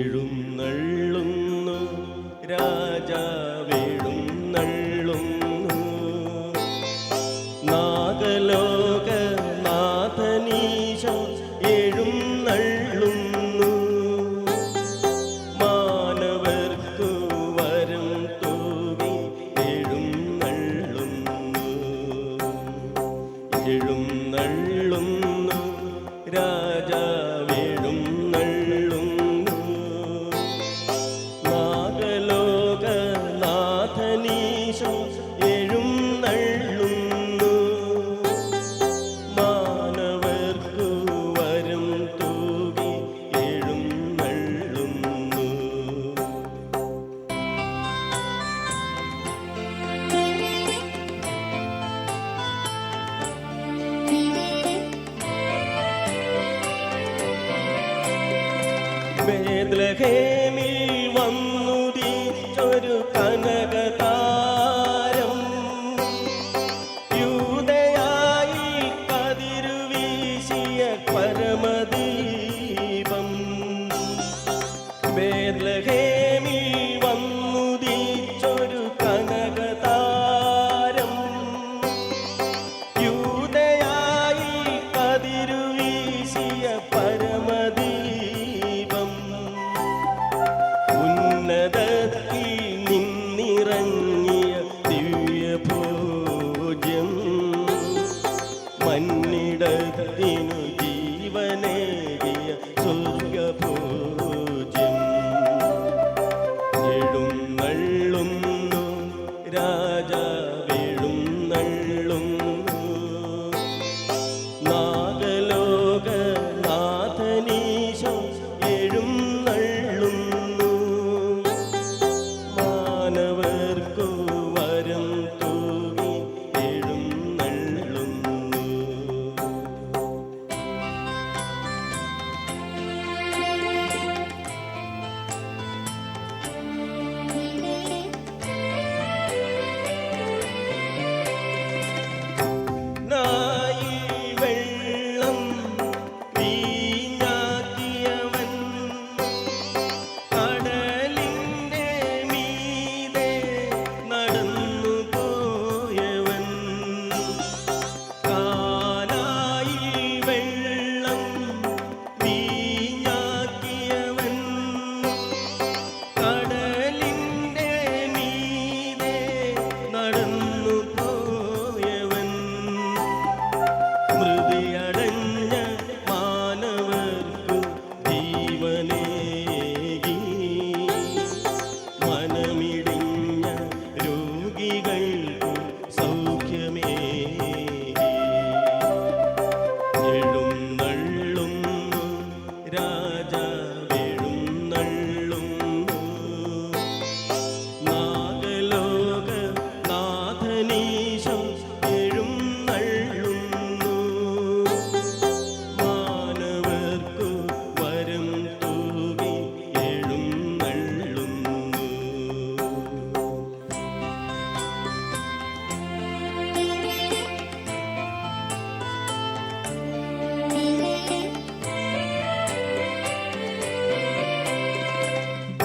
എഴുന്നള്ളുന്നു രാജാവെഴുന്നള്ളുന്നു, നാഗലോകനാഥനീശോ എഴുന്നള്ളുന്നു. മാനവർക്കു വരം തൂകി എഴുന്നള്ളുന്നു, എഴുന്നള്ളുന്നു രാജാവെഴുന്നള്ളുന്നു, നാഗലോകനാഥനീശോ എഴുന്നള്ളുന്നു. മാനവർക്കു വരം തൂകി എഴുന്നള്ളുന്നു. ബേത്ലഹേമിൽ വന്നുദിച്ചൊരു കനകതാരം, യൂദയായിൽ കതിരുവീശിയ പരമദീപം. ബേത്ലഹേമിൽ വന്നുദിച്ചൊരു കനകതാരം, യൂദയായിൽ കതിരുവീശിയ പരമദീപം. ഉന്നതത്തിൽ നിന്നിറങ്ങിയ ദിവ്യഭോജ്യം, മന്നിടത്തിനു ജീവനേകിയ സ്വർഗഭോജ്യം. എഴുന്നള്ളുന്നു രാജാവെഴുന്നള്ളുന്നു, നാഗലോകനാഥനീശോ എഴുന്നള്ളുന്നു. മാനവർക്കു വരം തൂകി എഴുന്നള്ളുന്നു. നായിൽ വെള്ളം വീഞ്ഞാക്കിയവൻ, കടലിൻ്റെ മീതെ നടന്നു പോയവൻ. കാനായിൽ വെള്ളം വീഞ്ഞാക്കിയവൻ, കടലിൻ്റെ മീതെ നടന്നു പോയവൻ. മൃതിയടഞ്ഞ മാനവർക്കു ജീവനേകി, മനമിടിഞ്ഞ രോഗികൾക്കു സൗഖ്യമേകി. എഴുന്നള്ളുന്നു രാജാവെഴുന്നള്ളുന്നു, നാഗലോകനാഥനീശോ എഴുന്നള്ളുന്നു. മാനവർക്കു വരം തൂകി എഴുന്നള്ളുന്നു.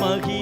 മഹി